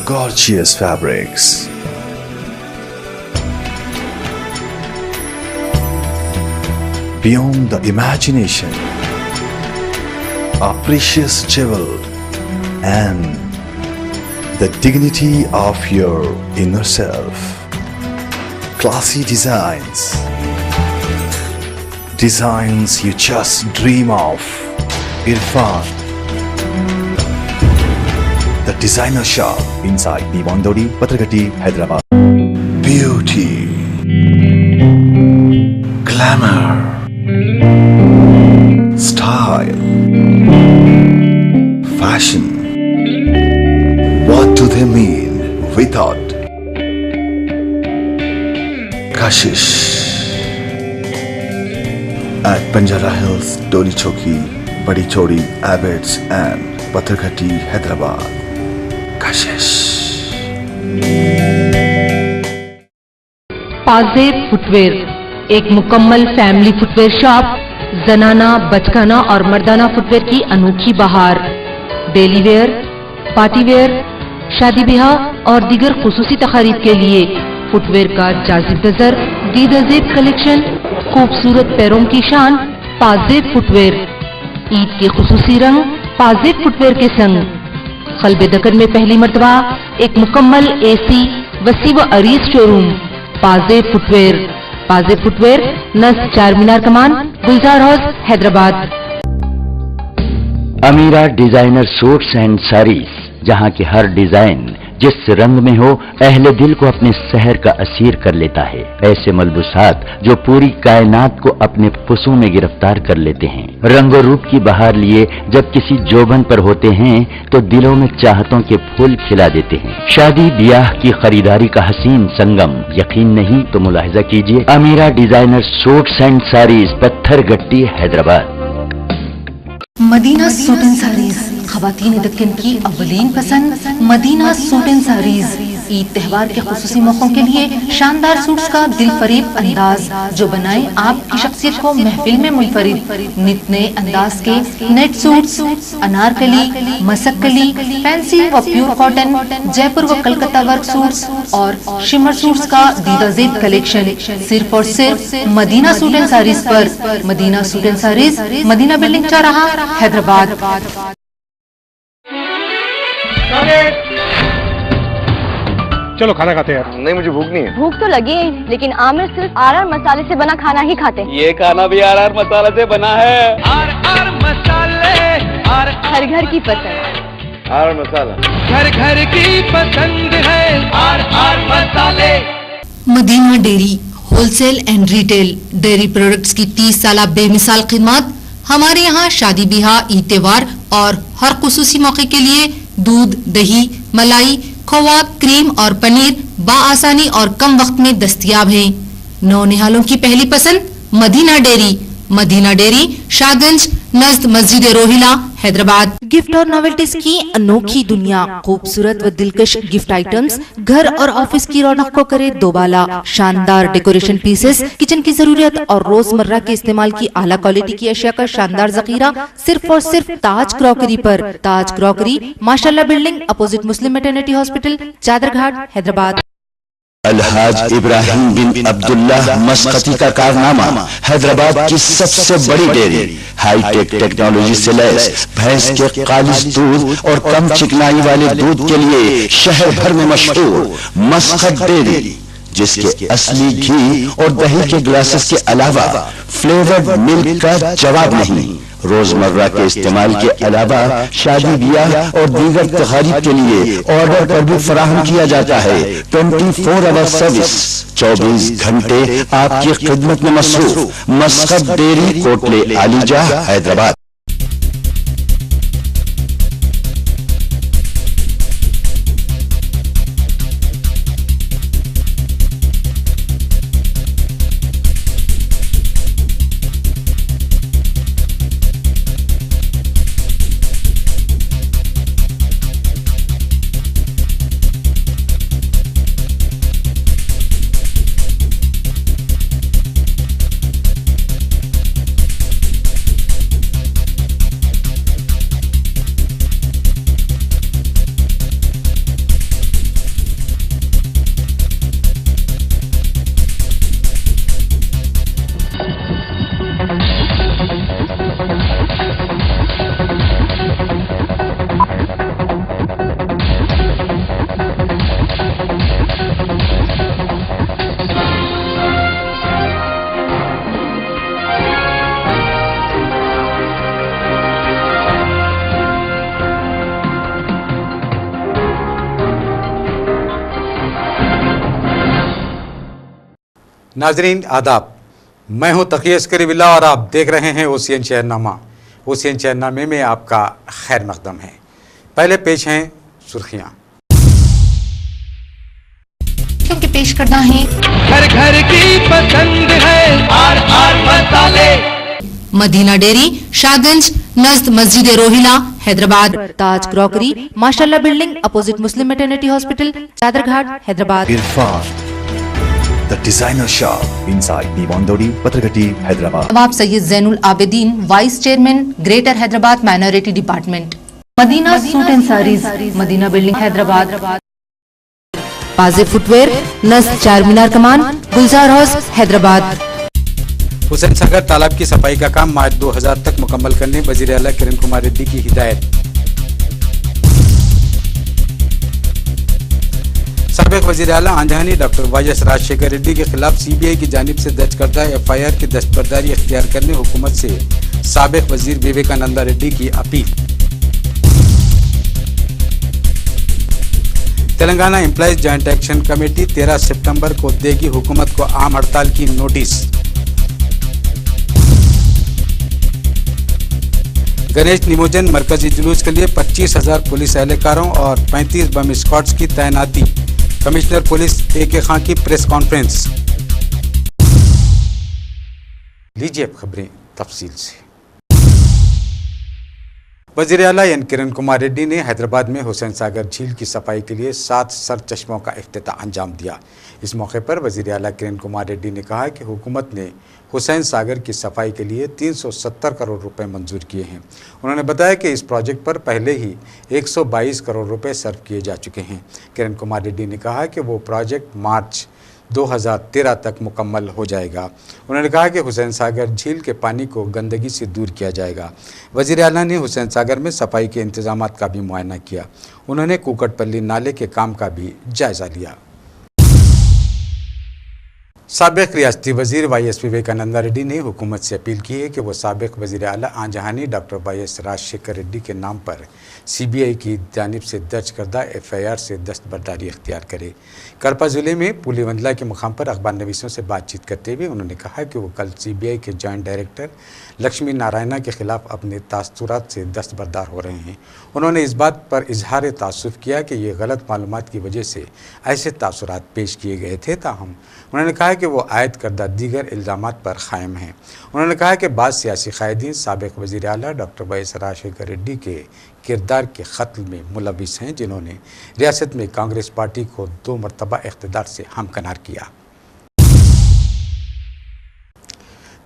gorgeous fabrics, beyond the imagination, a precious jewel, and the dignity of your inner self. Classy designs you just dream of. Irfan, the designer shop inside Bibandodi, Patragati, Hyderabad. Beauty, glamour, style, fashion. What do they mean without Kashish? At Banjara Hills, Doli Choki, Badi Chodi, Abbots and Patragati, Hyderabad. Kashish. पाजेब footwear, एक मुकम्मल family footwear shop, जनाना, बचकाना और मर्दाना footwear की अनोखी बहार। Daily wear, party wear, शादी ब्याह और दीगर खुसूसी तकारीब के लिए फुटवेयर का जाजिब नजर दीदाजेब कलेक्शन, खूबसूरत पैरों की शान पाजेब फुटवेयर। ईद के खुसूसी रंग पाजेब फुटवेयर के संग। कल्बे दकन में पहली मर्तबा एक मुकम्मल एसी वसी व अरीज शोरूम पाजेब फुटवेयर। पाजेब फुटवेयर, नस चार मीनार कमान, Gulzar house, Hyderabad. Amira designer suits and saris, जहां की हर डिजाइन जिस रंग में हो अहले दिल को अपने सहर का असीर कर लेता है। ऐसे मलबूसात जो पूरी कायनात को अपने पुसों में गिरफ्तार कर लेते हैं। रंगो रूप की बहार लिए जब किसी जोबन पर होते हैं तो दिलों में चाहतों के फूल खिला देते हैं। शादी ब्याह की खरीदारी का हसीन संगम, यकीन नहीं तो मुलाहिजा कीजिए। अमीरा designer suits and sarees, Patthar Gatti, Hyderabad. Madina suit and saris, खवातीन दक्कन की अव्वलीन पसंद। मदीना सूट एंड साड़ीज ईद त्योहार के खुसूसी मौकों के लिए शानदार सूट्स का दिल फरेब अंदाज जो बनाए आपकी शख्सियत को महफिल में मुनफरिद। नित नए अंदाज के net suits, Anarkali, Masakkali, fancy व प्योर कॉटन, जयपुर व कलकत्ता वर्क सूट्स और शिमर सूट्स का दीदाजेब कलेक्शन सिर्फ और सिर्फ मदीना सूट एंड साड़ीज पर। Madina suit and saris, Madina building चौराहा, हैदराबाद। चलो खाना खाते हैं यार। नहीं, मुझे भूख नहीं है। भूख तो लगी है, लेकिन आमिर सिर्फ आर मसाले से बना खाना ही खाते हैं। ये खाना भी आर मसाले से बना है। आर मसाले, हर घर की पसंद। आर मसाला घर घर की पसंद है। आर मसाले। Madina dairy, wholesale and retail dairy products की 30 साल बेमिसाल खिदमत। हमारे यहाँ शादी ब्याह, ईद त्योहार और हर खुसूसी मौके के लिए दूध, दही, मलाई, खोवा, क्रीम और पनीर बाआसानी और कम वक्त में दस्तयाब है। नौनिहालों की पहली पसंद मदीना डेयरी। मदीना डेयरी, शाहगंज, नज़द मस्जिद रोहिला, हैदराबाद। गिफ्ट और नॉवेल्टीज की अनोखी दुनिया, खूबसूरत व दिलकश गिफ्ट आइटम्स घर और ऑफिस की रौनक को करे दोबाला। शानदार डेकोरेशन पीसेस, किचन की जरूरत और रोजमर्रा के इस्तेमाल की आला क्वालिटी की अशिया का शानदार जखीरा सिर्फ और सिर्फ ताज क्रॉकरी पर। ताज क्रॉकरी, माशाल्लाह building, opposite Muslim maternity hospital, Chaderghat, Hyderabad. Alhaj Ibrahim बिन अब्दुल्लाह मस्कती का कारनामा, हैदराबाद की सबसे बड़ी डेयरी, हाईटेक टेक्नोलॉजी से लैस भैंस के खालिस दूध और कम चिकनाई वाले दूध के लिए शहर भर में मशहूर मस्कत डेयरी, जिसके असली घी और दही के ग्लासेस के अलावा फ्लेवर्ड मिल्क का जवाब नहीं। रोजमर्रा के इस्तेमाल के अलावा शादी ब्याह और दीगर तकारीब के लिए ऑर्डर पर भी फराहम किया जाता है। 24 आवर सर्विस, 24 घंटे आपकी खिदमत में मसरूफ। Muscat dairy, Kotla Alijah, Hyderabad. नाजरीन आदाब, मैं हूं तकी अस्करी बिल्ला और आप देख रहे हैं ओशियन शहरनामा। ओशियन शहरनामे में आपका खैर मकदम है। पहले पेश हैं सुर्खियां। क्योंकि पेश करना है घर घर की पसंद है आर मसाले। मदीना डेयरी, शाहगंज, नज़द मस्जिद रोहिला, हैदराबाद। ताज क्रॉकरी, माशाल्लाह building, opposite Muslim maternity hospital, Chaderghat, Hyderabad. Irfan, the designer shop inside Diwandori, Patragati, Hyderabad. नवाब Syed Zainul Abidin, vice chairman, greater Hyderabad minority department. Madina suit and saris, Madina building, Hyderabad. पाजे फुटवेयर, नज़द चारमीनार कमान, गुलजार हाउस, हैदराबाद। हुसैन सागर तालाब की सफाई का काम मार्च 2000 तक मुकम्मल करने वजीर आला किरण कुमार रेड्डी की हिदायत। साबिक वजीर आला आंजहानी डॉक्टर वाईएस राजशेखर रेड्डी के खिलाफ सीबीआई की जानिब से दर्ज करदा एफआईआर की दस्तबरदारी इख्तियार करने हुकूमत से साबिक वजीर विवेकानंदा रेड्डी की appeal. Telangana employees joint action committee 13 सितंबर को देगी हुकूमत को आम हड़ताल की नोटिस। गणेश निमोजन मरकजी जुलूस के लिए 25,000 पुलिस एहलकारों और 35 बम स्क्वाड्स की तैनाती। कमिश्नर पुलिस AK खां की प्रेस कॉन्फ्रेंस। लीजिए अब खबरें तफसील से। वजीर आला एन किरण कुमार रेड्डी ने हैदराबाद में हुसैन सागर झील की सफाई के लिए 7 सर चश्मों का इफ्तिताह अंजाम दिया। इस मौके पर वजीर आला किरण कुमार रेड्डी ने कहा कि हुकूमत ने हुसैन सागर की सफाई के लिए 370 करोड़ रुपए मंजूर किए हैं। उन्होंने बताया कि इस प्रोजेक्ट पर पहले ही 122 करोड़ रुपए सर्व किए जा चुके हैं। किरण कुमार रेड्डी ने कहा कि वो प्रोजेक्ट मार्च 2013 तक मुकम्मल हो जाएगा। उन्होंने कहा कि हुसैन सागर झील के पानी को गंदगी से दूर किया जाएगा। वज़ीर आला ने हुसैन सागर में सफाई के इंतजामात का भी मुआयना किया। उन्होंने कुकटपल्ली नाले के काम का भी जायजा लिया। साबिक रियासती वजीर वाईएस विवेकानंदा रेड्डी ने हुकूमत से अपील की है कि वो साबिक वजीर आला आंजहानी डॉक्टर वाईएस राजशेखर रेड्डी के नाम पर सीबीआई की जानिब से दर्ज करदा एफआईआर से दस्तबरदारी इख्तियार करे। करपा ज़िले में पुलीवंदला के मुकाम पर अखबार नवीसों से बातचीत करते हुए उन्होंने कहा कि वो कल सीबीआई के जॉइंट डायरेक्टर लक्ष्मी नारायणा के खिलाफ अपने तासुरात से दस्तबरदार हो रहे हैं। उन्होंने इस बात पर इजहार तासुफ किया कि ये गलत मालूमात की वजह से ऐसे तासुरात पेश किए गए थे। ताहम उन्होंने कहा कि वो आयद करदा दीगर इल्ज़ामात पर कायम हैं। उन्होंने कहा कि बाद सियासी कायदीन साबिक वज़ीर आला डॉक्टर वाईएस राजशेखर रेड्डी के किरदार के कत्ल में मुलविस हैं, जिन्होंने रियासत में कांग्रेस पार्टी को 2 मरतबा इख्तिदार से हमकनार किया।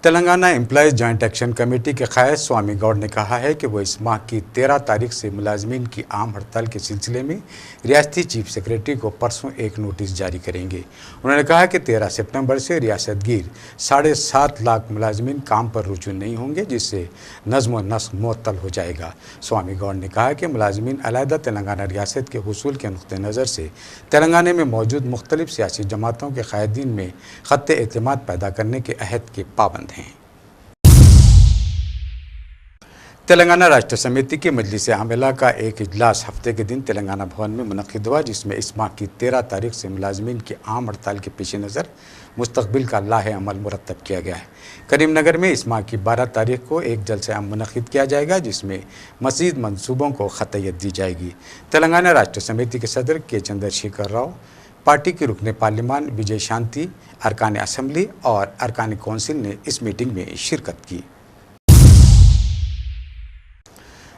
Telangana employees joint action committee के कायद स्वामी गौड़ ने कहा है कि वो इस माह की 13 तारीख से मुलाजमीन की आम हड़ताल के सिलसिले में रियासती चीफ सेक्रेटरी को परसों एक नोटिस जारी करेंगे। उन्होंने कहा कि 13 सितंबर से रियासत गिर 7.5 लाख मुलाजमीन काम पर रुजू नहीं होंगे, जिससे नज़्म व नस्क मुअत्तल हो जाएगा। स्वामी गौड़ ने कहा कि मुलाजमीन अलहदा तेलंगाना रियासत के हुसूल के नुक़्ते नज़र से तेलंगाना में मौजूद मुख्तलिफ सियासी जमातों के कायदीन में ख़त्ते एतमाद पैदा करने के अहद के पाबंद हैं। तेलंगाना राष्ट्र समिति की मजलिस आमिला का एक इजलास हफ्ते के दिन तेलंगाना भवन में मुनक़िद हुआ, जिसमें इस माह की 13 तारीख से मुलाजमीन की आम हड़ताल के पेश नज़र मुस्तकबिल का लाहे अमल मुरतब किया गया है। करीमनगर में इस माह की 12 तारीख को एक जलसा आम मुनक़िद किया जाएगा, जिसमें मज़ीद मंसूबों को ख़तयत दी जाएगी। तेलंगाना राष्ट्र समिति के सदर के चंद्रशेखर राव, पार्टी के रुकने पार्लिमान विजय शांति, अरकान असम्बली और अरकान कौंसिल ने इस मीटिंग में शिरकत की।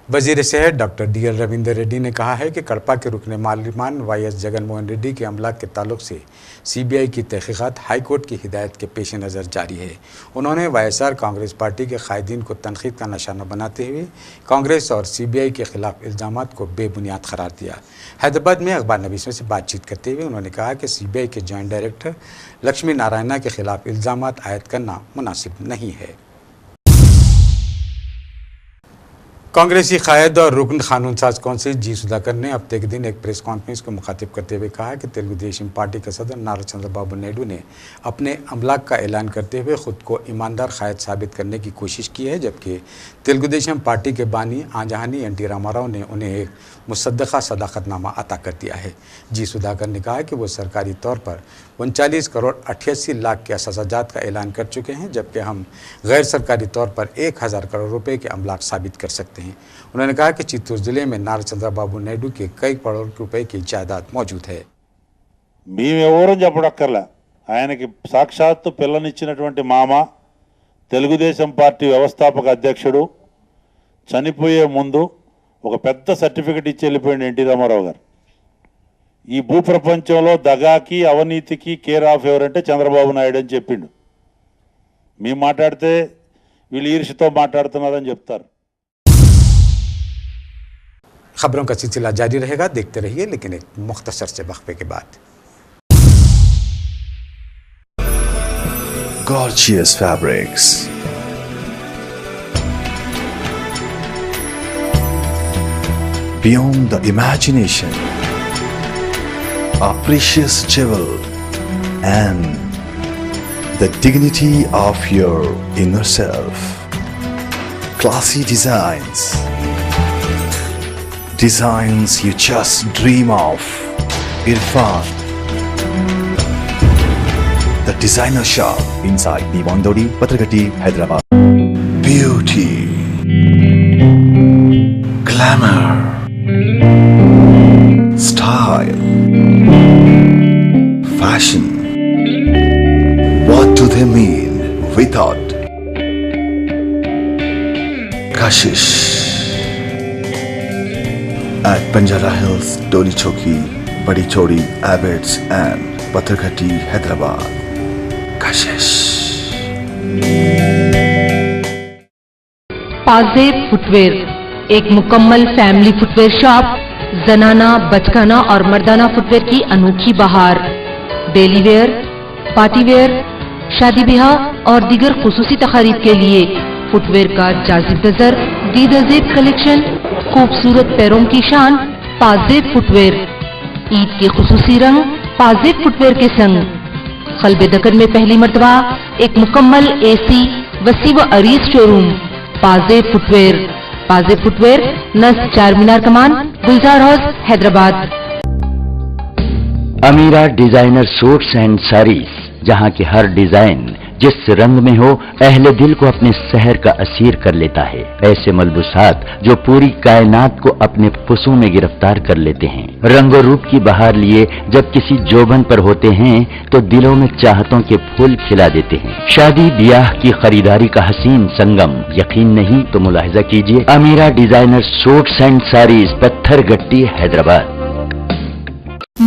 वजीर सेहत डॉक्टर DL रविंदर रेड्डी ने कहा है कि कड़पा के रुकने पार्लिमान वाईएस जगन मोहन रेड्डी के अमला के ताल्लुक से सीबीआई की तहकीकात हाई कोर्ट की हिदायत के पेश नज़र जारी है। उन्होंने वाईएसआर कांग्रेस पार्टी के कायदीन को तनकीद का निशाना बनाते हुए कांग्रेस और सीबीआई के खिलाफ इल्ज़ामात को बेबुनियाद करार दिया। हैदराबाद में अखबार नवीसों से बातचीत करते हुए उन्होंने कहा कि सीबीआई के जॉइंट डायरेक्टर लक्ष्मी नारायणा के खिलाफ इल्ज़ामात आयद करना मुनासिब नहीं है। कांग्रेसी कायद और रुकन कानून साज कौंसिल जी सुधाकर ने हफ्ते के दिन एक प्रेस कॉन्फ्रेंस को मुखातिब करते हुए कहा कि तेलुगु देशम पार्टी के सदर नारा चंद्रबाबू नायडू ने अपने अमलाक का ऐलान करते हुए खुद को ईमानदार कायद साबित करने की कोशिश की है, जबकि तेलुगु देशम पार्टी के बानी आंजहानी NT रामाराव ने उन्हें एक मुसद्दक़ा सदाकतनामा अता कर दिया है। जी सुधाकर ने कहा कि वो सरकारी तौर पर 39 करोड़ 88 लाख के असाजात का ऐलान कर चुके हैं, जबकि हम गैर सरकारी तौर पर 1000 करोड़ रुपए के अमलाक साबित कर सकते हैं। उन्होंने कहा कि चित्तूर जिले में नारा चंद्रबाबू नायडू के कई करोड़ रुपए की जायदाद मौजूद है। మేమెవరూ చెప్పడక్కర్లా, ఆయనకి సాక్షాత్తు పిల్లనిచ్చినటువంటి మామ, తెలుగుదేశం పార్టీ వ్యవస్థాపక అధ్యక్షుడు చనిపోయే ముందు ఒక పెద్ద సర్టిఫికెట్ ఇచ్చి వెళ్ళిపోయింది ఎన్టీ రామారావు గారు. ఈ భూప్రపంచంలో దగాకి అవినీతికి కేర్ ఆఫ్ ఎవరంటే చంద్రబాబు నాయుడు అని చెప్పిండు. మేము మాట్లాడితే వీళ్ళు ఈర్ష్యతో మాట్లాడుతున్నారని చెప్తారు. खबरों का सिलसिला जारी रहेगा, देखते रहिए, लेकिन एक मुख्तसर से वक्फे के बाद। Gorgeous fabrics, beyond the imagination, a precious jewel, and the dignity of your inner self. Classy designs you just dream of. Irfan, the designer shop inside Diwan Dodi, Patragati, Hyderabad. Beauty, glamour, style, fashion. What do they mean without kashish? At Banjara Hills, Doli Choki, Badi Chodi, Abbots and Patragati, Hyderabad. Kashish. पाजेब footwear, एक मुकम्मल family footwear shop, जनाना, बचकाना और मर्दाना footwear की अनोखी बहार। Daily wear, party wear, शादी ब्याह और दीगर खुसूसी तकारीब के लिए फुटवेयर का जाजिब नजर दीदाजेब कलेक्शन, खूबसूरत पैरों की शान पाजेब फुटवेयर। ईद के खुसूसी रंग पाजेब फुटवेयर के संग। खलबे दकन में पहली मर्तबा एक मुकम्मल एसी वसी व अरीज शोरूम पाजेब फुटवेयर। पाजेब फुटवेयर, नस चार मीनार कमान, Gulzar house, Hyderabad. Amira designer suits and saris, जहां की हर डिजाइन जिस रंग में हो अहले दिल को अपने शहर का असीर कर लेता है। ऐसे मलबूसात जो पूरी कायनात को अपने पुसों में गिरफ्तार कर लेते हैं। रंगो रूप की बहार लिए जब किसी जोबन पर होते हैं तो दिलों में चाहतों के फूल खिला देते हैं। शादी ब्याह की खरीदारी का हसीन संगम, यकीन नहीं तो मुलाहिजा कीजिए। अमीरा designer suits and saris, Pattharghatti, Hyderabad.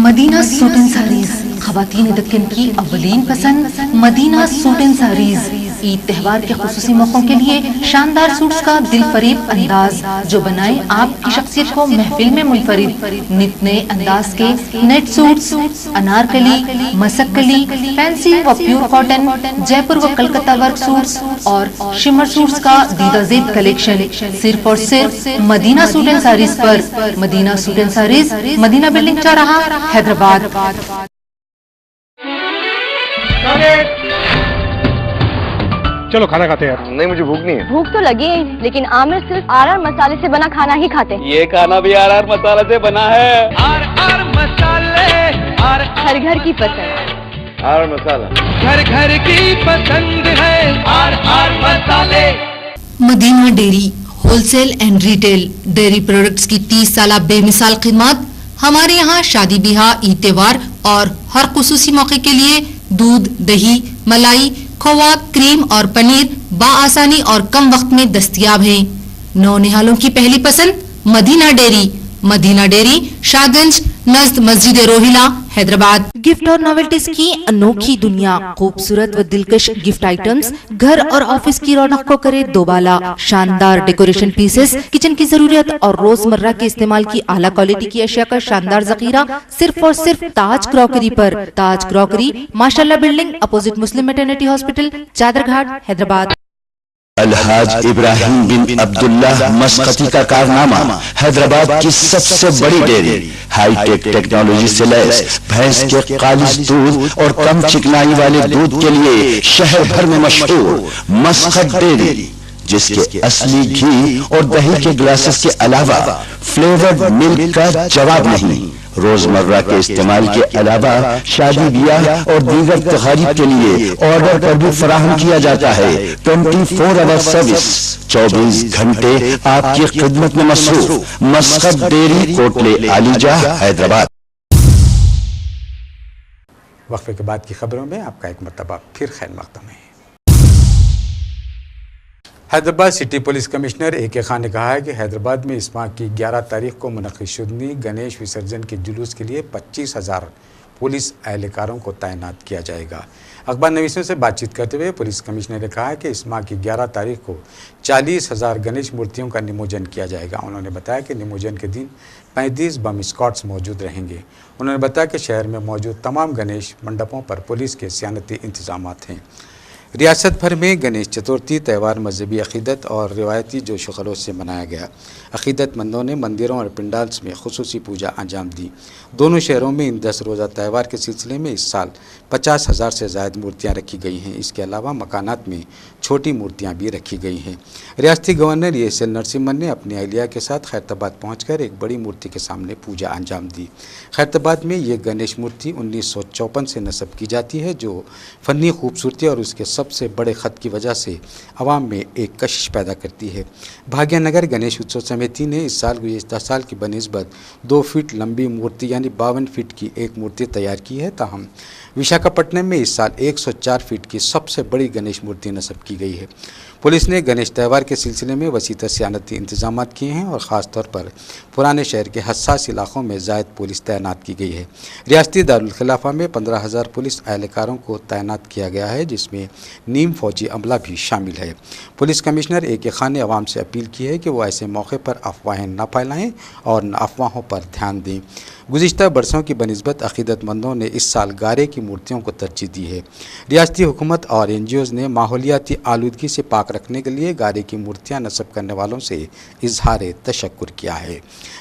Madina suit and saris, खवातीन दक्कन की अव्वलीन पसंद। मदीना सूट एंड साड़ीज ईद त्योहार के खुसूसी मौकों के लिए शानदार सूट्स का दिल फरेब अंदाज जो बनाए आपकी शख्सियत को महफिल में मुनफरिद। नित नए अंदाज के net suits, Anarkali, Masakkali, fancy व प्योर कॉटन, जयपुर व कलकत्ता वर्क सूट्स और शिमर सूट्स का दीदाजेब कलेक्शन सिर्फ और सिर्फ मदीना सूट एंड साड़ीज पर। Madina suit and saris, Madina building चौराहा, हैदराबाद। चलो खाना खाते हैं। नहीं, मुझे भूख नहीं है। भूख तो लगी है, लेकिन आमिर सिर्फ आर मसाले से बना खाना ही खाते हैं। ये खाना भी आर मसाला से बना है। आर मसाले, हर घर की पसंद। आर मसाला घर घर की पसंद है। आर मसाले। Madina dairy wholesale and retail dairy products की 30 साल बेमिसाल खिदमत। हमारे यहाँ शादी ब्याह, ईद त्योहार और हर खुसूसी मौके के लिए दूध, दही, मलाई, खोवा, क्रीम और पनीर बाआसानी और कम वक्त में दस्तयाब हैं। नौनिहालों की पहली पसंद मदीना डेयरी। मदीना डेयरी, शाहगंज, नज़द मस्जिद रोहिला, हैदराबाद। गिफ्ट और नॉवेल्टीज की अनोखी दुनिया, खूबसूरत व दिलकश गिफ्ट आइटम्स घर और ऑफिस की रौनक को करे दोबाला। शानदार डेकोरेशन पीसेस, किचन की जरूरत और रोजमर्रा के इस्तेमाल की आला क्वालिटी की अशिया का शानदार जखीरा सिर्फ और सिर्फ ताज क्रॉकरी पर। ताज क्रॉकरी, माशाल्लाह building, opposite Muslim maternity hospital, Chaderghat, Hyderabad. Alhaj Ibrahim बिन अब्दुल्लाह मस्कती का कारनामा, हैदराबाद की सबसे बड़ी डेयरी, हाईटेक टेक्नोलॉजी से लैस भैंस के खालिस दूध और कम चिकनाई वाले दूध के लिए शहर भर में मशहूर मस्कत डेयरी। जिसके असली घी और दही के ग्लासेस के अलावा फ्लेवर्ड मिल्क का जवाब नहीं। रोजमर्रा के इस्तेमाल के अलावा शादी ब्याह और दीगर तकारीब के लिए ऑर्डर पर भी फराहम किया जाता है। 24 आवर सर्विस, 24 घंटे आपकी खिदमत में मसरूफ। Muscat dairy, Kotla Alijah, Hyderabad. वक्फे के बाद की खबरों में आपका एक मरतबा फिर खैर मकदम है। हैदराबाद सिटी पुलिस कमिश्नर ए के खान ने कहा है कि हैदराबाद में इस माह की 11 तारीख को मुनक़िद गणेश विसर्जन के जुलूस के लिए 25,000 पुलिस एहलकारों को तैनात किया जाएगा। अखबार नवीसों से बातचीत करते हुए पुलिस कमिश्नर ने कहा है कि इस माह की 11 तारीख को 40,000 गणेश मूर्तियों का निमोजन किया जाएगा। उन्होंने बताया कि निमोजन के दिन 35 बम स्क्वाड्स मौजूद रहेंगे। उन्होंने बताया कि शहर में मौजूद तमाम गणेश मंडपों पर पुलिस के सियानती इंतजामात हैं। रियासत भर में गणेश चतुर्थी त्यौहार मजहबी अक़ीदत और रिवायती जोश व खरोश से मनाया गया। अक़ीदतमंदों ने मंदिरों और पंडाल्स में खुसूसी पूजा अंजाम दी। दोनों शहरों में इन 10 रोज़ा त्यौहार के सिलसिले में इस साल 50,000 से ज़ायद मूर्तियाँ रखी गई हैं। इसके अलावा मकानात में छोटी मूर्तियाँ भी रखी गई हैं। रियासती गवर्नर ESL नरसिम्हन ने अपनी अहलिया के साथ खैरताबाद पहुँचकर एक बड़ी मूर्ति के सामने पूजा अंजाम दी। खैरताबाद में ये गणेश मूर्ति 1954 से नस्ब की जाती है, जो फ़नी खूबसूरती और उसके सबसे बड़े ख़त की वजह से आवाम में एक कशिश पैदा करती है। भाग्यनगर गणेश उत्सव समिति ने इस साल गुज़िश्ता साल की बनिस्बत 2 फीट लंबी मूर्ति यानी 52 फीट की एक मूर्ति तैयार की है। ताहम विशाखापट्टनम में इस साल 104 फीट की सबसे बड़ी गणेश मूर्ति नस्ब की गई है। पुलिस ने गणेश त्यौहार के सिलसिले में वसीतर सियानती इंतजाम किए हैं और ख़ास तौर पर पुराने शहर के हसास इलाकों में ज़ायद पुलिस तैनात की गई है। रियासती दारुल खिलाफा में 15,000 पुलिस एहलकारों को तैनात किया गया है, जिसमें नीम फौजी अमला भी शामिल है। पुलिस कमिश्नर ए के खान ने आवाम से अपील की है कि वो ऐसे मौके पर अफवाहें न फैलाएँ और न अफवाहों पर ध्यान दें। गुज़िश्ता बरसों की बनिस्बत अक़ीदतमंदों ने इस साल गारे की मूर्तियों को तरजीह दी है। रियासती हुकूमत और NGOs ने माहौलियाती आलूदगी से पाक रखने के लिए गारे की मूर्तियां नस्ब करने वालों से इजहार तशक्कुर किया है।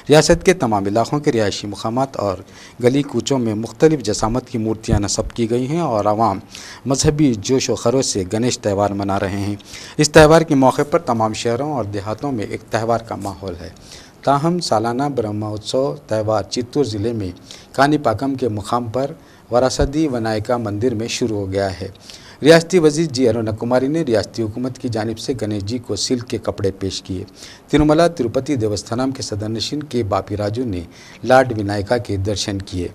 रियासत के तमाम इलाकों के रिहायशी मुकामात और गली कूचों में मुख्तलिफ जसामत की मूर्तियाँ नस्ब की गई हैं और आवाम मजहबी जोश व खरोश से गणेश त्यौहार मना रहे हैं। इस त्यौहार के मौके पर तमाम शहरों और देहातों में एक त्यौहार का माहौल है। ताहम सालाना ब्रह्मोत्सव त्यौहार चित्तूर ज़िले में कानीपाकम के मुकाम पर वरासदी विनायका मंदिर में शुरू हो गया है। रियासती वज़ीर जी अरुण कुमारी ने रियासती हुकूमत की जानिब से गणेश जी को सिल्क के कपड़े पेश किए। तिरुमला तिरुपति देवस्थानम के सदरनशीन के बापी राजू ने लॉर्ड विनायका के दर्शन किए।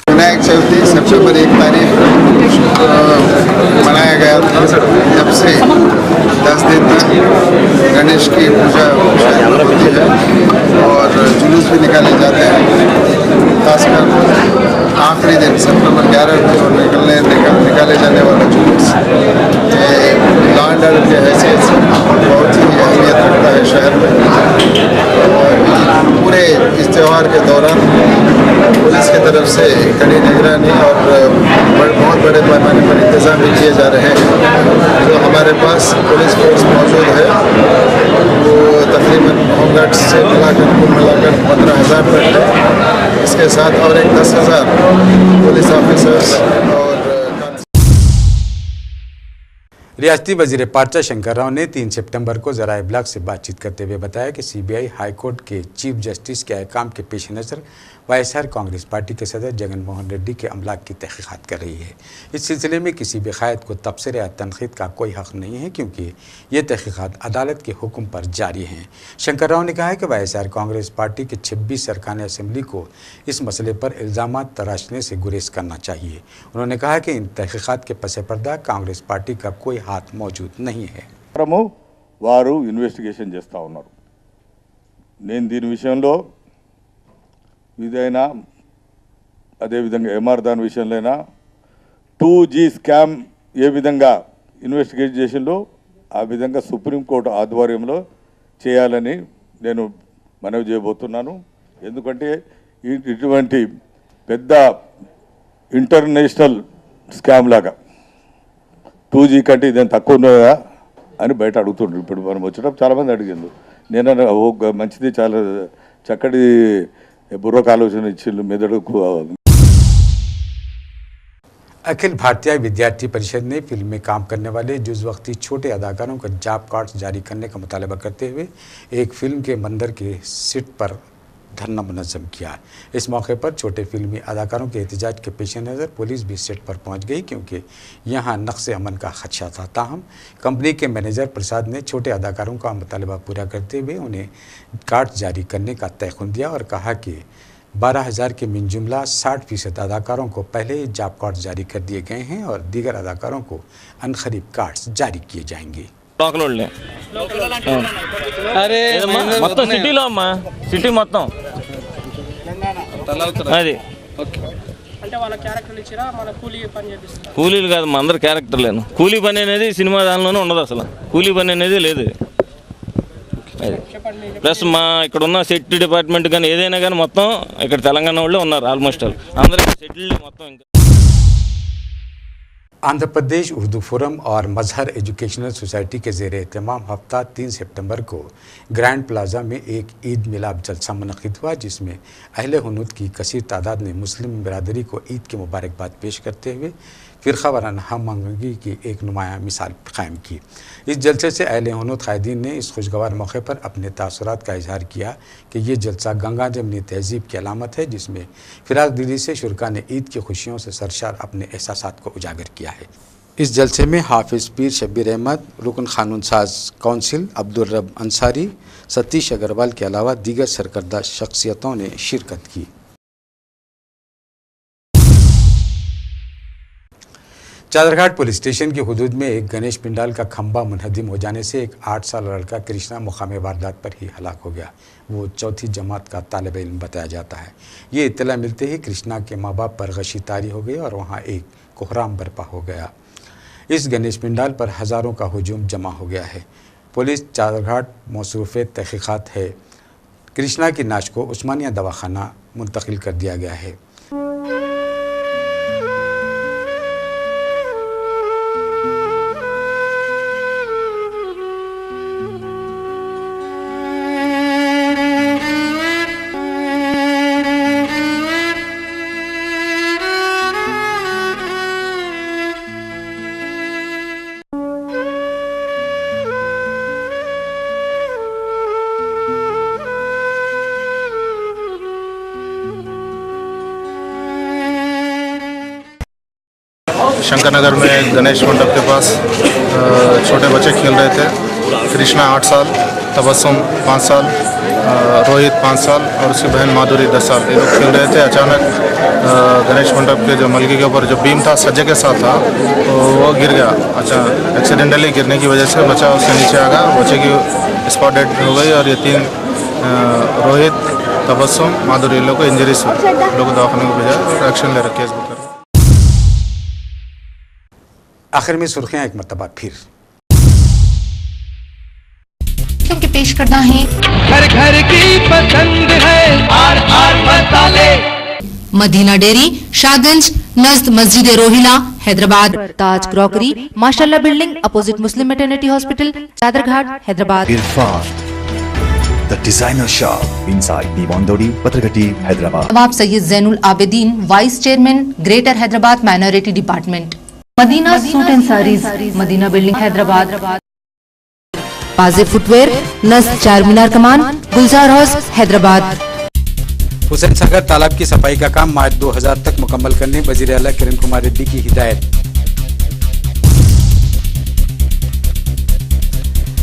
विनायक चौथी सितंबर 1 तारीख मनाया गया था। जब से 10 दिन तक गणेश की पूजा होती है और जुलूस भी निकाले जाते हैं। खासकर आखिरी दिन सितंबर 11 को निकाले जाने वाला जुलूस लॉ एंड ऑर्डर के हैसियत से बहुत ही अहमियत रखता है शहर में। और पूरे इस त्यौहार के दौरान पुलिस की तरफ से कड़ी निगरानी और बहुत बड़े पैमाने पर इंतजाम भी किए जा रहे हैं। जो हमारे पास पुलिस फोर्स मौजूद है वो तकरीबन होमगार्ड से मिलाकर 15,000 तक है। इसके साथ और एक 10,000 पुलिस ऑफिसर्स और रियासती वज़ीर पार्चा शंकर राव ने 3 सितंबर को ज़राए इब्लाग से बातचीत करते हुए बताया कि CBI हाई कोर्ट के चीफ जस्टिस के अहकाम के पेश नज़र YSR कांग्रेस पार्टी के सदर जगन मोहन रेड्डी के अमला की तहक़ीक़ात कर रही है। इस सिलसिले में किसी भी क़ायद को तबसरे या तनक़ीद का कोई हक़ नहीं है, क्योंकि ये तहक़ीक़ात अदालत के हुक्म पर जारी हैं। शंकर राव ने कहा है कि YSR कांग्रेस पार्टी के 26 अरकान असम्बली को इस मसले पर इल्ज़ामात तराशने से गुरेज करना चाहिए। उन्होंने कहा कि इन तहक़ीक़ात के पस पर्दा कांग्रेस पार्टी का कोई हाथ मौजूद नहीं है। వారు ఇన్వెస్టిగేషన్ చేస్తూ ఉన్నారు. నేను దీని విషయంలో ఇదైనా అదేవిధంగా ఎంఆర్ దాని విషయంలోనైనా 2G స్కామ్ ఏ విధంగా ఇన్వెస్టిగేట్ చేసిందో ఆ విధంగా సుప్రీంకోర్టు ఆధ్వర్యంలో చేయాలని నేను మనవి చేయబోతున్నాను. ఎందుకంటే ఇటువంటి పెద్ద ఇంటర్నేషనల్ స్కామ్ లాగా 2G కంటే ఇదేం తక్కువ ఉన్నదా అని బయట అడుగుతుండ్రు. ఇప్పుడు మనం వచ్చేటప్పుడు చాలామంది అడిగిండు. నేను మంచిది, చాలా చక్కటి బుర్రకు ఆలోచన ఇచ్చిండు మెదడుకు. अखिल भारतीय विद्यार्थी परिषद ने फिल्म में काम करने वाले जुज़ वक्ती छोटे अदाकारों को जॉब कार्ड्स जारी करने का मुतालबा करते हुए एक फिल्म के मंदिर के सेट पर धरना मुनज़्ज़म किया। इस मौके पर छोटे फिल्मी अदाकारों के एहतजाज के पेश नज़र पुलिस भी सेट पर पहुंच गई, क्योंकि यहां नक्स अमन का खदशा था। ताहम कंपनी के मैनेजर प्रसाद ने छोटे अदाकारों का मुतालबा पूरा करते हुए उन्हें कार्ड जारी करने का तयख़ुन दिया और कहा कि 12,000 के मिन जुमला 60% अदाकारों को पहले ही जॉब कार्ड जारी कर दिए गए हैं और दीगर अदाकारों को अनखरीब कार्ड्स जारी किए जाएंगे। అరే మొత్తం సిటీలో అమ్మా, సిటీ మొత్తం అది అంటే వాళ్ళ క్యారెక్టర్లు ఇచ్చిరా మన కూలీ పని చేపిస్తారు. కూలీలు కాదు, మా అందరు క్యారెక్టర్లేను. కూలీ పని అనేది సినిమా దానిలోనే ఉండదు, అసలు కూలీ పని అనేది లేదు. అది ప్లస్ మా ఇక్కడ ఉన్న సెట్ డిపార్ట్మెంట్ కానీ ఏదైనా కానీ మొత్తం ఇక్కడ తెలంగాణ వాళ్ళే ఉన్నారు. ఆల్మోస్ట్ అందరికీ సెటిల్డ్ మొత్తం. ఇంకా आंध्र प्रदेश उर्दू फोरम और मजहर एजुकेशनल सोसाइटी के ज़ेर एहतमाम हफ्ता 3 सितंबर को ग्रैंड प्लाजा में एक ईद मिलाप जलसा मुनक़िद हुआ, जिसमें अहले हुनूद की कसीर तादाद ने मुस्लिम बिरादरी को ईद की मुबारकबाद पेश करते हुए फ़िरक़ा वाराना हम आहंगी की एक नुमाया मिसाल कायम की। इस जलसे से अहले हुनूद क़ायदीन ने इस खुशगवार मौके पर अपने तासुरात का इजहार किया कि ये जलसा गंगा जमनी तहज़ीब की अलामत है, जिसमें फ़िराक दिली से शुरका ने ईद की खुशियों से सरशार अपने एहसासात को उजागर किया है। इस जलसे में हाफिज़ पीर शब्बीर अहमद, रुकन क़ानून साज कौंसिल अब्दुल रब अंसारी, सतीश अग्रवाल के अलावा दीगर सरकर्दा शख्सियतों ने शिरकत की। चादरघाट पुलिस स्टेशन की हुदूद में एक गणेश पिंडाल का खंभा मुनहदिम हो जाने से एक 8 साल लड़का कृष्णा मुकाम वारदात पर ही हलाक हो गया। वो चौथी जमात का तालिब इल्म बताया जाता है। ये इत्तला मिलते ही कृष्णा के माँ बाप पर गशी तारी हो गई और वहाँ एक कोहराम बर्पा हो गया। इस गणेश पिंडाल पर हज़ारों का हुजूम जमा हो गया है। पुलिस चादरघाट मौसूफ़ तहक़ीक़ात है। कृष्णा की नाश को उस्मानिया दवाखाना मुंतकिल कर दिया गया है। शंकर नगर में गणेश मंडप के पास छोटे बच्चे खेल रहे थे। कृष्णा 8 साल, तबस्सुम 5 साल, रोहित 5 साल और उसकी बहन माधुरी 10 साल, ये लोग खेल रहे थे। अचानक गणेश मंडप के जो मलगी के ऊपर जो बीम था सज्जे के साथ था, तो वो गिर गया। अच्छा, एक्सीडेंटली गिरने की वजह से बच्चा उससे नीचे आ गया। बच्चे की स्पॉट डेथ हो गई और ये 3 रोहित, तबस्सुम, माधुरी लोग को इंजरीज हुई। लोग को दवाखाने को भेजा और एक्शन ले रहा, केस बुक कर। आखिर में सुर्खियां एक मरतबा फिर, क्योंकि पेश करना है घर घर की पसंद है आर आर मसाले। मदीना डेयरी, शाहगंज, नज़द मस्जिद रोहिला, हैदराबाद। ताज क्रॉकरी, माशाल्लाह building, opposite Muslim maternity hospital, Chaderghat, Hyderabad. Irfan the designer shop inside Diwandeodi, Patharghatti, Hyderabad. नवाब Syed Zainul Abidin, vice chairman, greater Hyderabad minority department. Madina suit and saris, Madina building, Hyderabad. पाजे फुटवेयर, नज़द चार मीनार कमान, गुलजार हाउस, हैदराबाद। हुसैन सागर तालाब की सफाई का काम मार्च 2000 तक मुकम्मल करने वजीर आला किरण कुमार रेड्डी की हिदायत।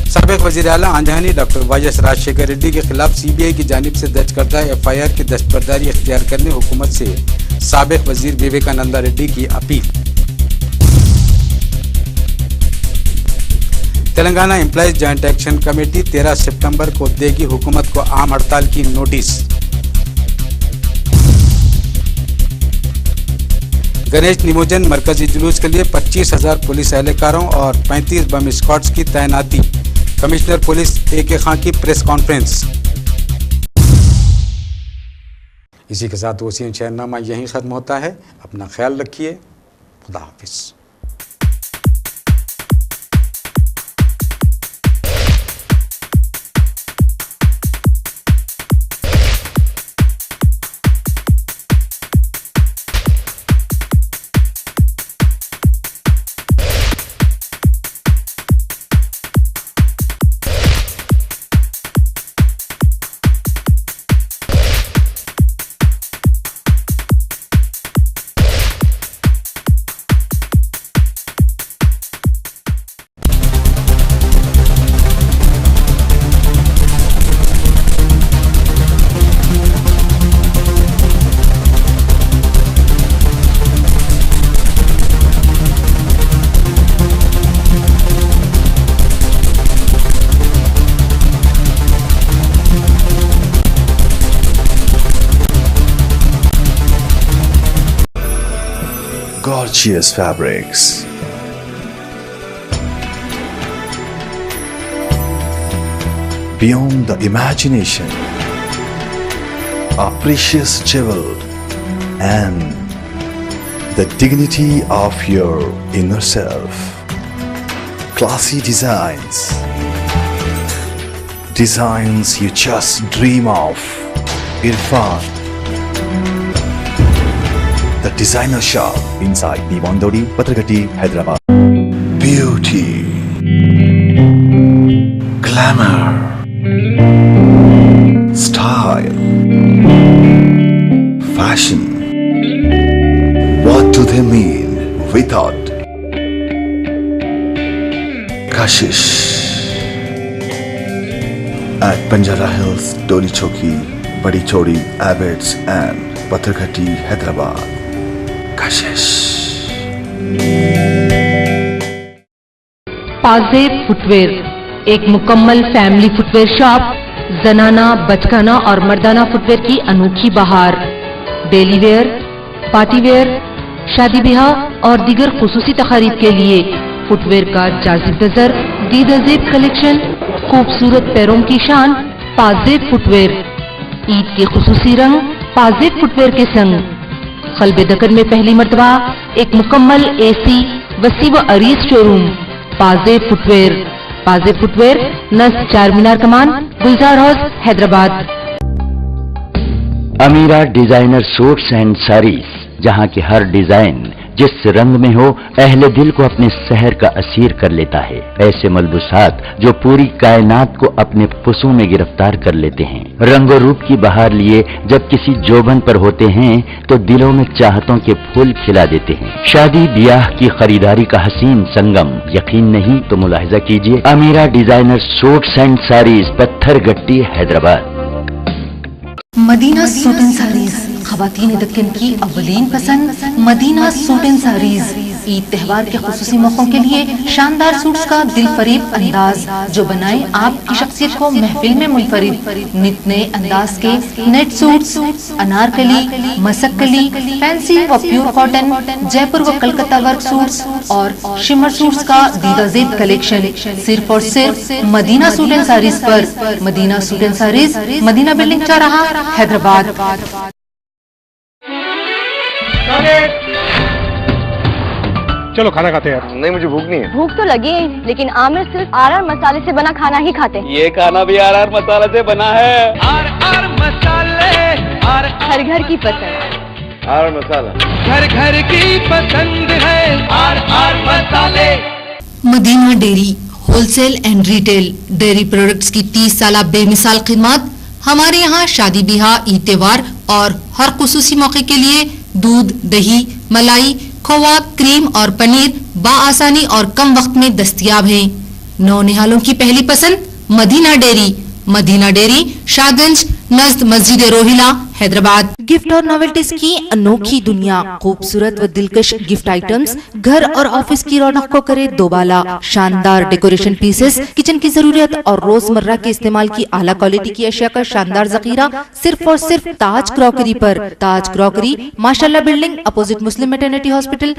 साबिक वजीर आला आंजहानी डॉक्टर वाईएस राजशेखर रेड्डी के खिलाफ सीबीआई की जानिब से दर्ज करदा FIR की दस्तबरदारी इख्तियार करने हुकूमत से साबिक वजीर विवेकानंदा रेड्डी की appeal. Telangana employees joint action committee 13 सितंबर को देगी हुकूमत को आम हड़ताल की नोटिस। गणेश निमोजन मरकजी जुलूस के लिए 25,000 पुलिस एहलकारों और 35 बम स्क्वाड्स की तैनाती। कमिश्नर पुलिस AK खान की प्रेस कॉन्फ्रेंस। इसी के साथ वसीम शहरनामा यहीं ख़त्म होता है। अपना ख्याल रखिए। खुदा हाफिज़। gorgeous fabrics, beyond the imagination, a precious jewel, and the dignity of your inner self. Classy designs, designs you just dream of. Irfan, the designer shop inside Diwan Dodi, Patragati, Hyderabad. Beauty, glamour, style, fashion. What do they mean without Kashish? At Banjara Hills, Doli Choki, Badi Chodi, Abbots and Patharghati, Hyderabad. Kashish. पाजेब footwear, एक मुकम्मल family footwear shop, जनाना, बचकाना और मर्दाना footwear की अनोखी बहार। Daily wear, party wear, शादी ब्याह और दीगर खुसूसी तकारीब के लिए फुटवेयर का जाजिब नजर दीदाजेब कलेक्शन, खूबसूरत पैरों की शान पाजेब फुटवेयर। ईद के खुसूसी रंग पाजेब फुटवेयर के संग। कल्बे दकन में पहली मर्तबा एक मुकम्मल एसी वसी व अरीज शोरूम पाजेब फुटवेयर। पाजेब फुटवेयर, नस चार मीनार कमान, Gulzar house, Hyderabad. Amira designer suits and saris, जहां की हर डिजाइन जिस रंग में हो अहले दिल को अपने शहर का असीर कर लेता है। ऐसे मलबूसात जो पूरी कायनात को अपने पुसों में गिरफ्तार कर लेते हैं। रंगो रूप की बहार लिए जब किसी जोबन पर होते हैं तो दिलों में चाहतों के फूल खिला देते हैं। शादी ब्याह की खरीदारी का हसीन संगम, यकीन नहीं तो मुलाहिजा कीजिए। अमीरा designer suits and saris, Pattharghatti, Hyderabad. Madina suit and saris, खवातीन दक्कन की अव्वलीन पसंद। मदीना सूट एंड साड़ीज ईद त्योहार के खुसूसी मौकों के लिए शानदार सूट्स का दिल फरेब अंदाज जो बनाए आपकी शख्सियत को महफिल में मुनफरिद। नित नए अंदाज के net suits, Anarkali, Masakkali, fancy व प्योर कॉटन, जयपुर व कलकत्ता वर्क सूट्स और शिमर सूट्स का दीदाजेब कलेक्शन सिर्फ और सिर्फ मदीना सूट एंड साड़ीज पर। Madina suit and saris, Madina building चौराहा, हैदराबाद। चलो खाना खाते हैं। नहीं, मुझे भूख नहीं है। भूख तो लगी है, लेकिन आमिर सिर्फ आर मसाले से बना खाना ही खाते हैं। ये खाना भी आर मसाले से बना है। आर मसाले, हर घर की पसंद। आर मसाला घर घर की पसंद है। आर मसाले। Madina dairy wholesale and retail dairy products की 30 साल बेमिसाल खिदमत। हमारे यहाँ शादी ब्याह, ईद त्योहार और हर खुसूसी मौके के लिए दूध, दही, मलाई, खोवा, क्रीम और पनीर बाआसानी और कम वक्त में दस्तयाब हैं। नौनिहालों की पहली पसंद मदीना डेयरी। मदीना डेयरी, शाहगंज, नज़द मस्जिद रोहिला, हैदराबाद। गिफ्ट और नॉवेल्टीज की अनोखी दुनिया, खूबसूरत व दिलकश गिफ्ट आइटम्स घर और ऑफिस की रौनक को करे दोबाला। शानदार डेकोरेशन पीसेस, किचन की जरूरत और रोजमर्रा के इस्तेमाल की आला क्वालिटी की अशिया का शानदार जखीरा सिर्फ और सिर्फ ताज क्रॉकरी पर। ताज क्रॉकरी, माशाल्लाह building, opposite Muslim maternity hospital,